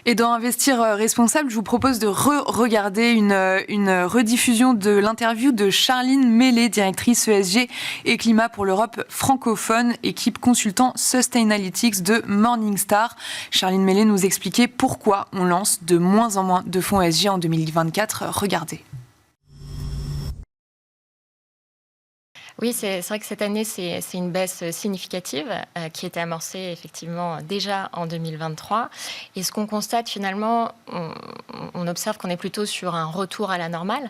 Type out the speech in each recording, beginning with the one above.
Et dans Investir responsable, je vous propose de regarder une rediffusion de l'interview de Charline Mellet, directrice ESG et climat pour l'Europe francophone, équipe consultant Sustainalytics de Morningstar. Charline Mellet nous expliquait pourquoi on lance de moins en moins de fonds ESG en 2024. Regardez. Oui, c'est vrai que cette année, c'est une baisse significative qui était amorcée effectivement déjà en 2023. Et ce qu'on constate finalement, on observe qu'on est plutôt sur un retour à la normale,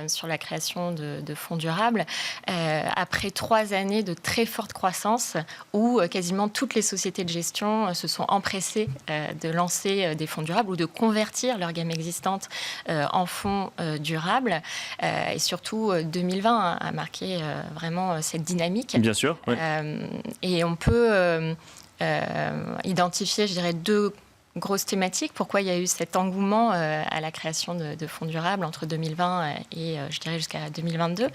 sur la création de fonds durables, après 3 années de très forte croissance où quasiment toutes les sociétés de gestion se sont empressées de lancer des fonds durables ou de convertir leur gamme existante en fonds durables. Et surtout, 2020 a marqué vraiment cette dynamique. Bien sûr. Oui. Et on peut identifier, je dirais, 2 grosses thématiques. Pourquoi il y a eu cet engouement à la création de fonds durables entre 2020 et, je dirais, jusqu'à 2022.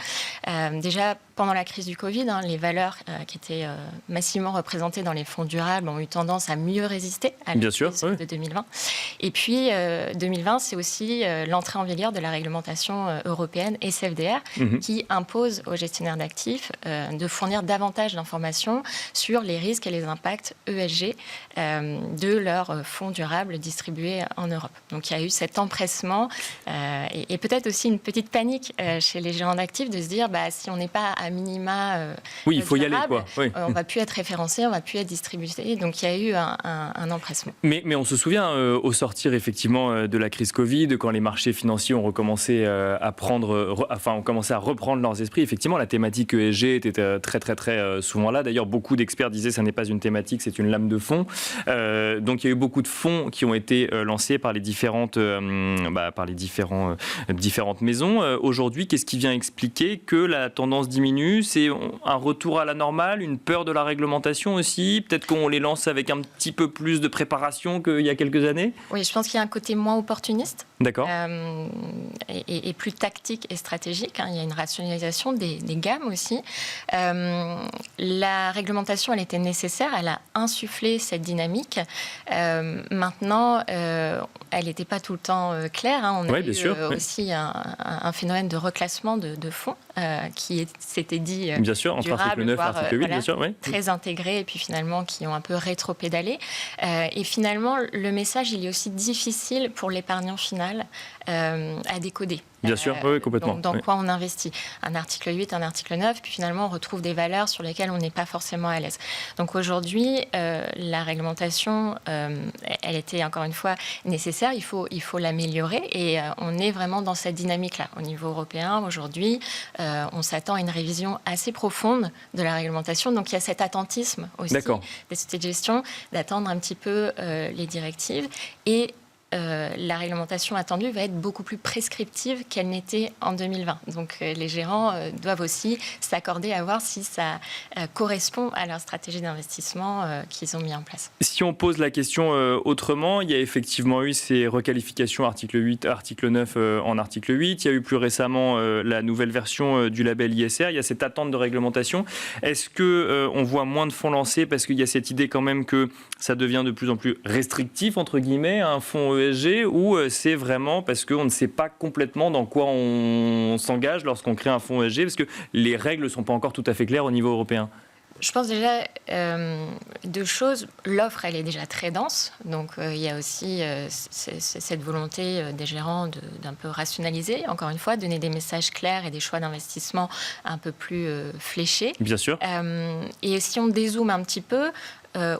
Déjà, pendant la crise du Covid, les valeurs qui étaient massivement représentées dans les fonds durables ont eu tendance à mieux résister à la crise de 2020. Et puis, 2020, c'est aussi l'entrée en vigueur de la réglementation européenne SFDR qui impose aux gestionnaires d'actifs de fournir davantage d'informations sur les risques et les impacts ESG de leurs fonds durables distribués en Europe. Donc, il y a eu cet empressement et peut-être aussi une petite panique chez les gérants d'actifs de se dire, si on n'est pas à minima il faut durable, y aller, quoi. Oui. On ne va plus être référencé, on ne va plus être distribué. Donc, il y a eu un empressement. Mais on se souvient, au sortir effectivement de la crise Covid, quand les marchés financiers ont recommencé ont commencé à reprendre leurs esprits, effectivement, la thématique ESG était très souvent là. D'ailleurs, beaucoup d'experts disaient que ça n'est pas une thématique, c'est une lame de fond. Donc, il y a eu beaucoup de fonds qui ont été lancés par les différentes maisons. Aujourd'hui, qu'est-ce qui vient expliquer que la tendance diminue? C'est un retour à la normale, une peur de la réglementation aussi? Peut-être qu'on les lance avec un petit peu plus de préparation qu'il y a quelques années? Oui, je pense qu'il y a un côté moins opportuniste. D'accord. Et plus tactique et stratégique. Il y a une rationalisation des gammes aussi. La réglementation, elle était nécessaire. Elle a insufflé cette dynamique. Maintenant, elle n'était pas tout le temps claire. On a eu aussi un phénomène de reclassement de fonds qui s'était dit bien sûr, entre article 9 et article 8, bien sûr, très intégrés et puis finalement qui ont un peu rétropédalé. Et finalement, le message, il est aussi difficile pour l'épargnant final à décoder. Bien sûr, oui, complètement. Dans quoi on investit. Un article 8, un article 9, puis finalement on retrouve des valeurs sur lesquelles on n'est pas forcément à l'aise. Donc aujourd'hui, la réglementation, elle était encore une fois nécessaire, il faut l'améliorer et on est vraiment dans cette dynamique-là. Au niveau européen, aujourd'hui, on s'attend à une révision assez profonde de la réglementation, donc il y a cet attentisme aussi des sociétés de gestion d'attendre un petit peu les directives et la réglementation attendue va être beaucoup plus prescriptive qu'elle n'était en 2020. Donc les gérants doivent aussi s'accorder à voir si ça correspond à leur stratégie d'investissement qu'ils ont mis en place. Si on pose la question autrement, il y a effectivement eu ces requalifications article 8, article 9 en article 8. Il y a eu plus récemment la nouvelle version du label ISR. Il y a cette attente de réglementation. Est-ce qu'on voit moins de fonds lancés parce qu'il y a cette idée quand même que ça devient de plus en plus restrictif, entre guillemets, un fonds ESG, ou c'est vraiment parce qu'on ne sait pas complètement dans quoi on s'engage lorsqu'on crée un fonds ESG, parce que les règles ne sont pas encore tout à fait claires au niveau européen? Je pense déjà 2 choses. L'offre, elle est déjà très dense. Donc, il y a aussi cette volonté des gérants d'un peu rationaliser, encore une fois, donner des messages clairs et des choix d'investissement un peu plus fléchés. Bien sûr. Et si on dézoome un petit peu,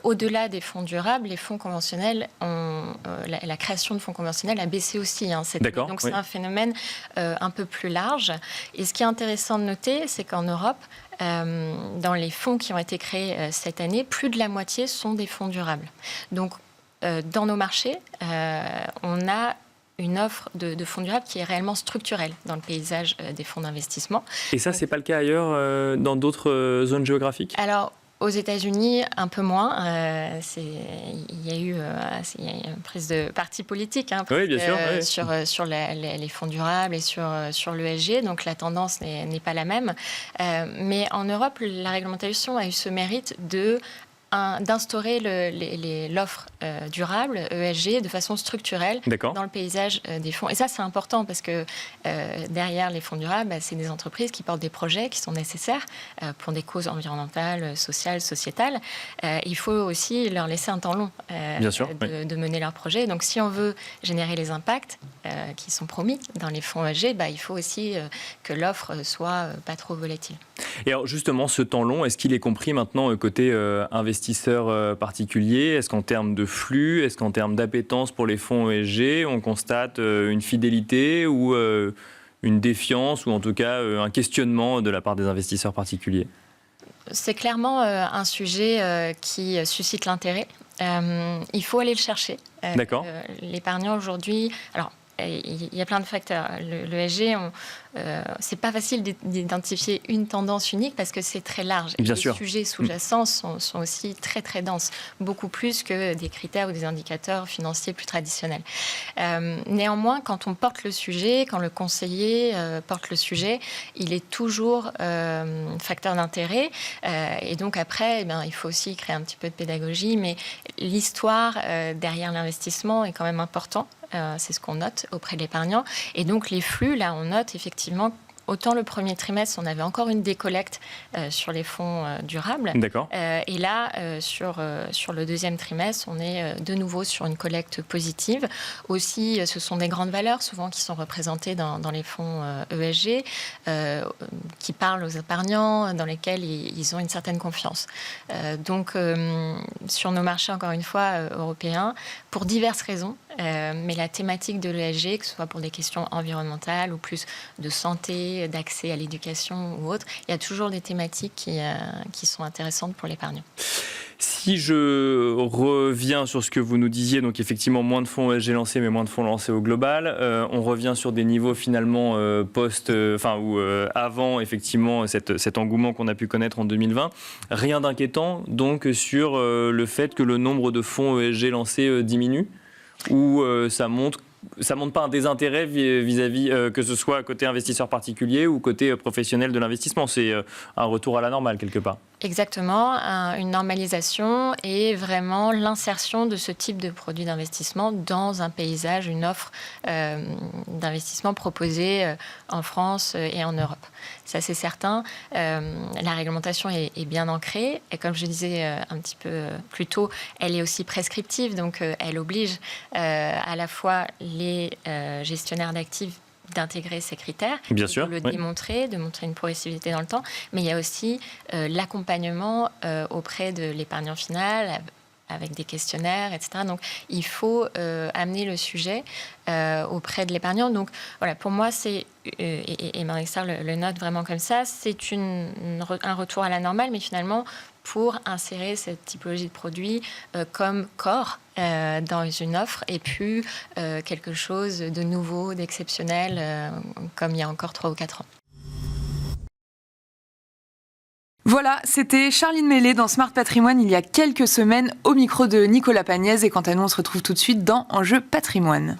au-delà des fonds durables, les fonds conventionnels, la création de fonds conventionnels a baissé aussi. Donc, c'est un phénomène un peu plus large. Et ce qui est intéressant de noter, c'est qu'en Europe, dans les fonds qui ont été créés cette année, plus de la moitié sont des fonds durables. Donc, dans nos marchés, on a une offre de fonds durables qui est réellement structurelle dans le paysage des fonds d'investissement. Et ça, c'est pas le cas ailleurs, dans d'autres zones géographiques? Alors, aux États-Unis, un peu moins. Il y a eu une prise de parti politique bien sûr, sur les fonds durables et sur l'ESG, donc la tendance n'est pas la même. Mais en Europe, la réglementation a eu ce mérite de d'instaurer l'offre durable, ESG, de façon structurelle dans le paysage des fonds. Et ça, c'est important parce que derrière les fonds durables, c'est des entreprises qui portent des projets qui sont nécessaires pour des causes environnementales, sociales, sociétales. Il faut aussi leur laisser un temps long de mener leurs projets. Donc, si on veut générer les impacts qui sont promis dans les fonds ESG, il faut aussi que l'offre soit pas trop volatile. Et alors justement, ce temps long, est-ce qu'il est compris maintenant côté investisseurs particuliers? Est-ce qu'en termes de flux, est-ce qu'en termes d'appétence pour les fonds ESG, on constate une fidélité ou une défiance ou en tout cas un questionnement de la part des investisseurs particuliers? C'est clairement un sujet qui suscite l'intérêt. Il faut aller le chercher. D'accord. L'épargnant aujourd'hui... Alors, il y a plein de facteurs. Le ESG, c'est pas facile d'identifier une tendance unique parce que c'est très large. Bien les sûr. Sujets sous-jacents sont aussi très très denses, beaucoup plus que des critères ou des indicateurs financiers plus traditionnels. Néanmoins, quand on porte le sujet, quand le conseiller porte le sujet, il est toujours facteur d'intérêt. Et donc après, il faut aussi créer un petit peu de pédagogie, mais l'histoire derrière l'investissement est quand même important. C'est ce qu'on note auprès de l'épargnant. Et donc, les flux, là, on note effectivement, autant le premier trimestre, on avait encore une décollecte sur les fonds durables. D'accord. Et là, sur le deuxième trimestre, on est de nouveau sur une collecte positive. Aussi, ce sont des grandes valeurs, souvent, qui sont représentées dans les fonds ESG, qui parlent aux épargnants, dans lesquels ils ont une certaine confiance. Donc, sur nos marchés, encore une fois, européens, pour diverses raisons, mais la thématique de l'ESG, que ce soit pour des questions environnementales ou plus de santé, d'accès à l'éducation ou autre, il y a toujours des thématiques qui sont intéressantes pour l'épargnant. Si je reviens sur ce que vous nous disiez, donc effectivement moins de fonds ESG lancés, mais moins de fonds lancés au global, on revient sur des niveaux finalement avant effectivement cet engouement qu'on a pu connaître en 2020. Rien d'inquiétant donc sur le fait que le nombre de fonds ESG lancés diminue, ou ça montre pas un désintérêt vis-à-vis que ce soit côté investisseur particulier ou côté professionnel de l'investissement. C'est un retour à la normale quelque part. Exactement, une normalisation et vraiment l'insertion de ce type de produit d'investissement dans un paysage, une offre d'investissement proposée en France et en Europe. Ça, c'est certain. La réglementation est bien ancrée et comme je disais un petit peu plus tôt, elle est aussi prescriptive, donc elle oblige à la fois les gestionnaires d'actifs d'intégrer ces critères, bien sûr, de le démontrer, de montrer une progressivité dans le temps, mais il y a aussi l'accompagnement auprès de l'épargnant final avec des questionnaires, etc. Donc, il faut amener le sujet auprès de l'épargnant. Donc, voilà, pour moi, c'est, et Morningstar le note vraiment comme ça, c'est un retour à la normale, mais finalement, pour insérer cette typologie de produit comme corps dans une offre et puis quelque chose de nouveau, d'exceptionnel, comme il y a encore 3 ou 4 ans. Voilà, c'était Charline Mellet dans Smart Patrimoine il y a quelques semaines au micro de Nicolas Pagnès. Et quant à nous, on se retrouve tout de suite dans Enjeu Patrimoine.